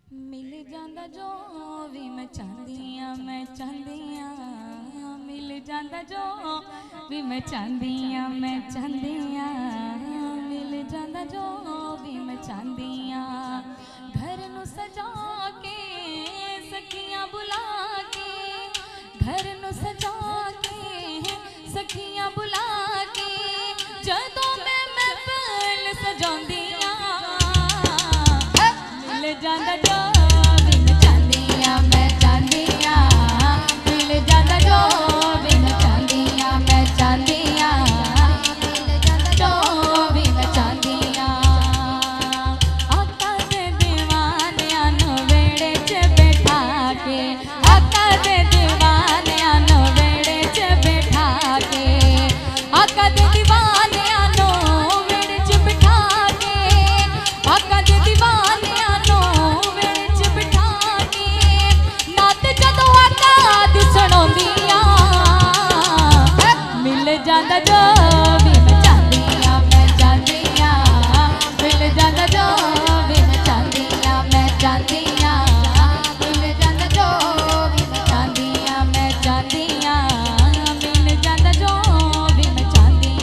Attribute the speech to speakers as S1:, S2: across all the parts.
S1: मिल जांदा जो भी मैं चाहती मिल जांदा जो भी मैं चाहती मिल जांदा जो भी मैं चाहती घर नू सजा के सखियां बुला के घर नू सजा के सखियां बुला के जदों मैं महफिल सजांदी मिल जांदा जो भी मैं चाहती मिल जांदा जो भी मैं चाहती मिल जांदा जो भी मैं चाहती आका दे दीवानियां नू वेड़े च बैठा के आका दे दीवानियां नू वेड़े च बैठा के आका दे दीवानियां नू वेड़े च बैठा के आका दे दीवानियां नू वेड़े च बैठा के नात जदों आका दी सुणाउंदियां मिल जांदा जो भी मैं चाहती मिल जांदा जो भी मैं चाहती मिल जांदा जो भी मैं चाहती मिल जांदा जो भी मैं चाहती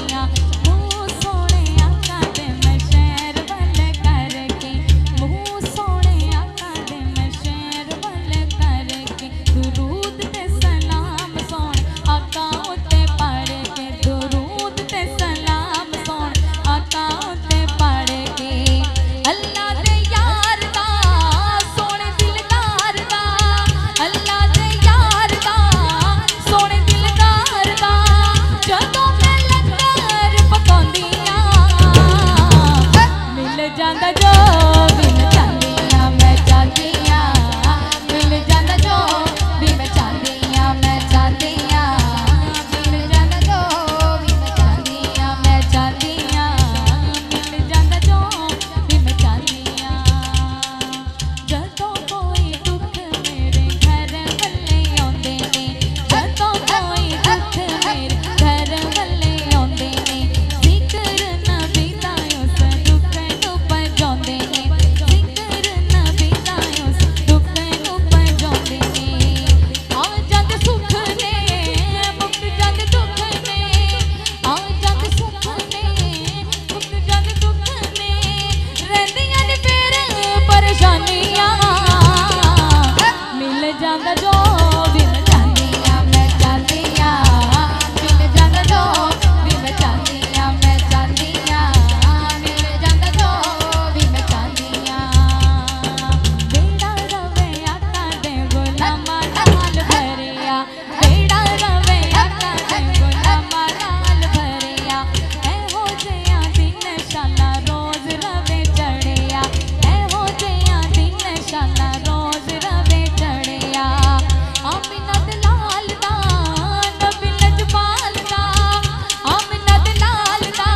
S1: मुँह सोने आका दे मैं शहर वल करके मुँह सोने आका दे मैं शहर वल करके दुरूद ते सलाम सोन आका उत्ते पढ़ के दुरूद ते सलाम सोन आका उत्ते पढ़ के अल्लाह दे यार दा सोने दिलदार दा अल्लाह दे यार दा सोने दिलदार दा जदों मैं लंगर पकाउंदियां मिल जांदा जो भी मैं चाहती मिल जांदा जो भी मैं चाहती मिल जांदा जो भी मैं चाहती मिल जांदा जो भी मैं चाहती जदों कोई दुख मेरे घर वल्ले आउंदे ने जदों कोई दुख मेरे घर वल्ले आउंदे ने जिक्र नबी दा उस दुख नू पजाउंदे ने जिक्र नबी दा उस दुख नू पजाउंदे ने आ जांदे सुख ने मुक जांदे दुख ने आ जांदे सुख ने मुक जांदे दुख ने रहंदियां ने फिर परेशानियां मिल जांदा जो भी मैं चाहती मिल जांदा जो भी मैं चाहती मिल जांदा जो भी मैं चाहती बेड़ा रवे आका दे गुलामां नाल भरिया बेड़ा रवे आका दे गुलामां नाल भरिया एहो जिहा दिन शाला रोज रवे चढ़िया एहो जिहा दिन शाला रोज रवे चढ़िया आमिना दे लाल दा नबी लजपाल दा आमिना दे लाल दा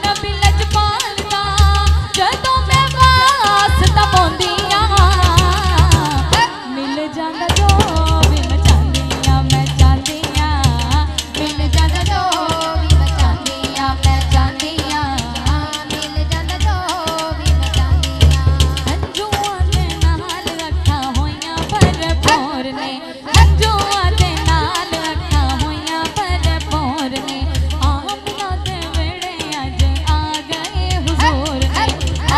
S1: नबी लजपाल दा जदों मैं वास्ता पाउंदियां मिल जांदा जो भी मैं चाहती मिल जांदा जो भी मैं चाहती मिल जांदा जो भी मैं चाहती अंजुआं दे नाल अखां होइयां भरपूर ने अंजुआं दे नाल अखां होइयां भरपूर ने आमना दे वेड़े अज आ गए हुजूर ने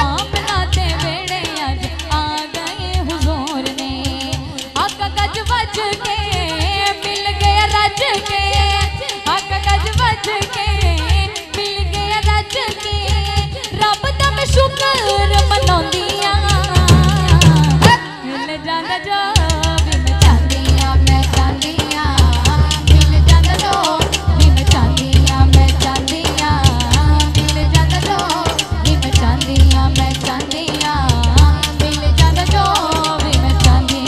S1: आमना दे वेड़े अज आ गए हुजूर ने आका गज वज के मिल गया रज के आका गज वज के मिल गया रज के रब दा मैं शुक्र मनाउंदियां मिल जांदा जो भी मैं चाहती मिल जांदा जो भी मैं चाहती मिल जांदा जो भी मैं चाहती मिल जांदा जो भी मैं चाहती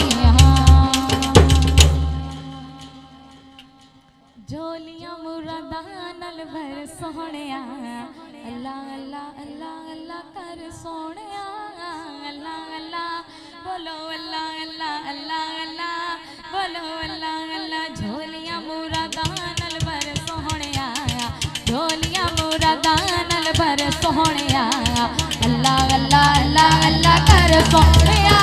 S1: झोलियां मुरादां नाल भर सोहणिया अल्लाह अल्लाह अल्लाह अल्लाह कर सोहणिया अल्लाह अल्लाह बोलो अल्लाह अल्लाह अल्लाह अल्लाह बोलो अल्लाह अल्लाह झोलियां मुरादां नाल भर सोहणिया झोलियां मुरादां नाल भर सोहणिया अल्लाह अल्लाह अल्लाह अल्लाह कर सोहणिया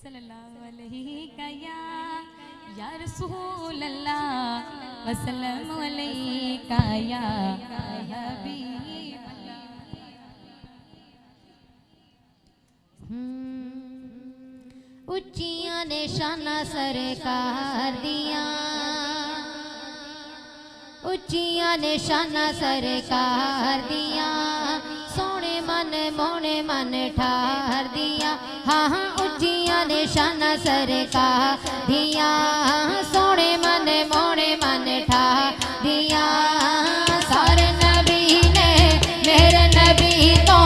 S1: सल्लल्लाहु अलैहि या रसूल अल्लाह वसल्लम अलैका या हबीब अल्लाह।
S2: उच्चियां ने शाना सरकार दिया, उच्चियां ने शाना सरकार दिया, सोने मन मोने मन ठार दिया। हाँ हाँ उच्चियां ने शाना सरकार दिया, सोने मन मोने मन ठार दिया। सारे नबी ने मेरे नबी तो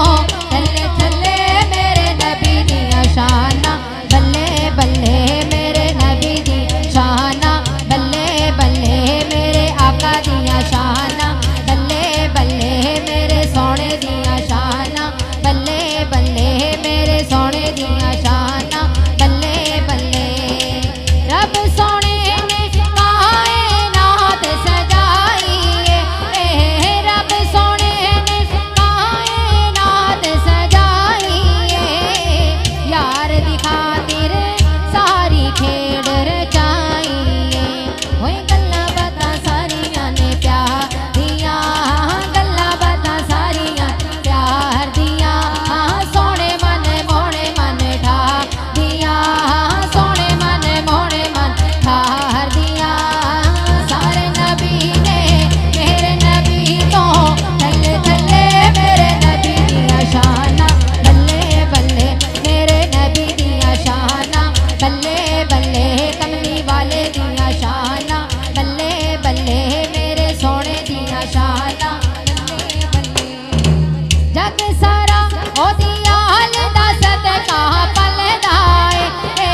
S2: थले थले मेरे नबी दिया शाना, बल्ले बल्ले मेरे नबी दी शाना, बल्ले बल्ले मेरे आका दिया शाना, बल्ले बल्ले मेरे सोने दिया शाना, बल्ले बल्ले मेरे सोने दिया शाना, बल्ले बल्ले। रब सोने ने कायनात सजाई है, रब सोने ने कायनात सजाई है, यार दिखा तेरे सारी खेड़ रचाई है। होए गल्ला बाता सारिया ने प्यार दिया, गल्ला बाता सारिया प्यार दिया। सोने मन मोने मन ठार दिया, सोने मन मोने मन ठार दिया। सारे नबी ने मेरे नबी तो थले थले मेरे नबी दिया शाना, बल्ले बल्ले मेरे नबी दिया शाना, बल्ले बल्ले कमली वाले दिया शाना, बल्ले बल्ले मेरे सोने दिया शाना, बल्ले बल्ले। जग सारा ओदिया हाल दा सदका पलदा ए,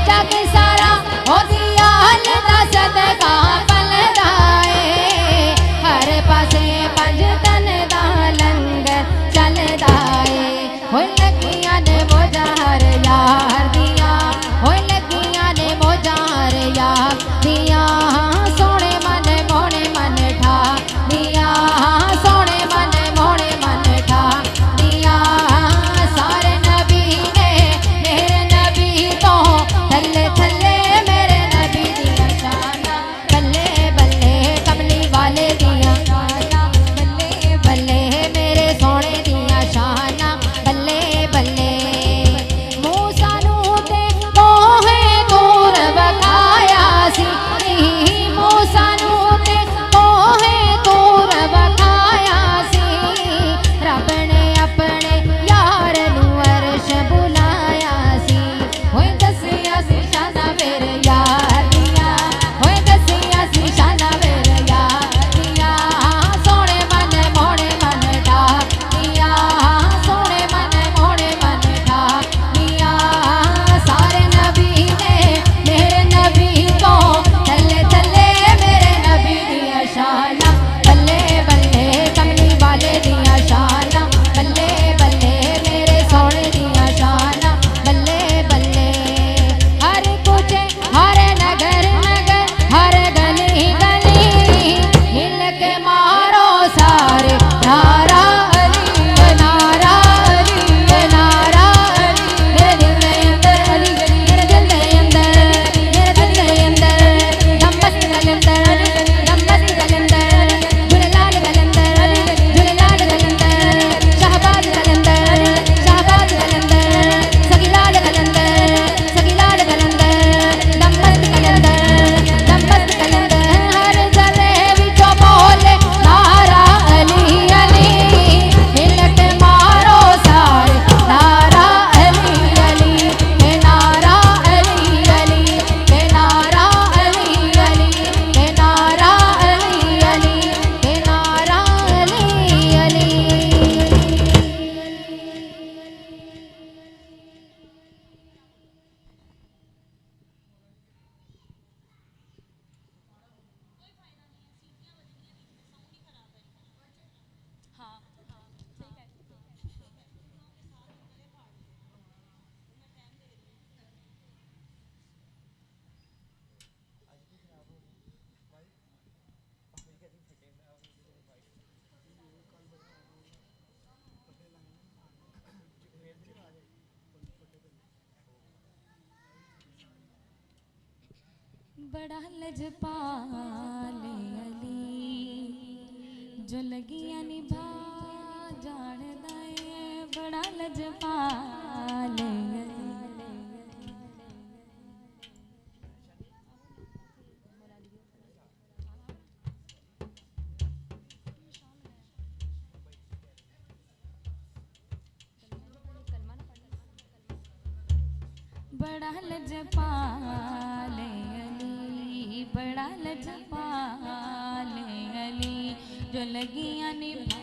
S2: जग सारा ओदिया हाल दा सदका पलदा ए। हर पासे पंज तन दा लंगर चलदा ए। होए लगियां ने मौजा हर यार दिया, होए लगियां ने मौजा हर यार दिया। सोने मन मोने मन ठार दिया, सोने मन मोने मन ठार दिया। सारे नबी ने मेरे नबी तो थले थले मेरे नबी दिया शाना, बल्ले बल्ले कमली वाले दिया शाना, बल्ले बल्ले मेरे सोने दिया शाना, बल्ले बल्ले। मूसा नू ते कोहे दूर बकाया सी, मूसा नू ते कोहे दूर बकाया सी। रब ने अपने यार नू अर्श बुलाया सी। होए दसिया सी शाना मेरे यार दिया, होए दसिया सी शाना मेरे यार दिया। सोने मन मोने मन ठार दिया, सोने मन मोने मन ठार दिया। सारे नबी ने मेरे नबी को थले थले मेरे नबी दिया शाना, बल्ले बल्ले कमली वाले दिया शाना, बल्ले बल्ले मेरे सोने दिया शाना, बल्ले बल्ले। हर कुछ हर नगर नगर हर गली गली हिल के मारो सारे नारा अली, नारा अली, नारा अली। मेरे दिल के अंदर अली गली, मेरे दिल के अंदर, मेरे दिल के अंदर दमस्त कलंदर, दमस्त कलंदर, झूलेलाल कलंदर, झूलेलाल कलंदर, शाहबाज कलंदर, शाहबाज कलंदर, सगीलाल कलंदर, सगीलाल कलंदर, दमस्त कलंदर, दमस्त कलंदर। हर जले विचों बोले नारा अली अली,
S1: बड़ा लजपाले अली जो लगियां निभा जानदा है बड़ा लजपाले अली। बड़ा लजपाले अली बड़ा लजपाले अली जो लगियां निभा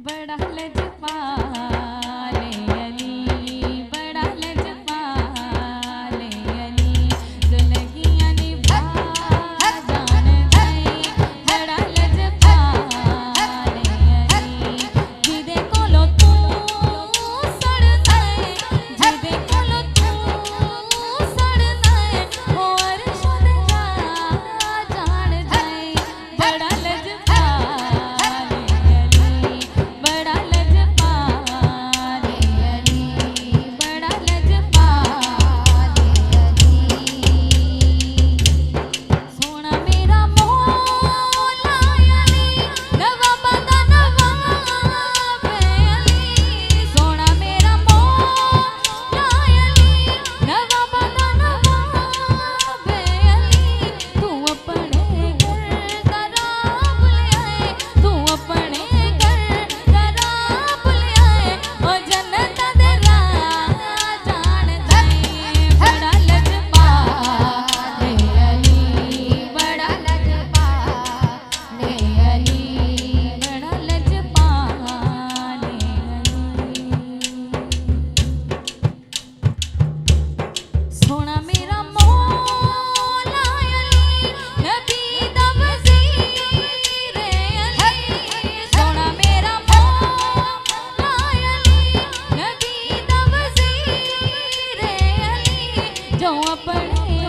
S1: बड़ा लजपाले अली बड़ा लजपाले अली जो लगियां निभा जानदा है बड़ा लजपाले अली जिदे कोलो तू सड़दा है जिदे कोलो तू सड़दा है ओ अर्श दे जानदा है बड़ा लजपाले अली बड़ा लजपाले अली बड़ा लजपाले अली सोना मेरा मौला अली नवाबा दा नवाब अली सोना मेरा मौला अली नवाबा दा नवाब अली तू अपने घर दा राब ले आए तू अपने घर दा राब ले आए ओ जन्नत दे राह जानदा है बड़ा लजपाले अली बड़ा लजपाले अली बड़ा लजपाले अली सोना मेरा मौला अली नबी दा वज़ीर अली सोना मेरा मौला अली नबी दा वज़ीर अली जो अपने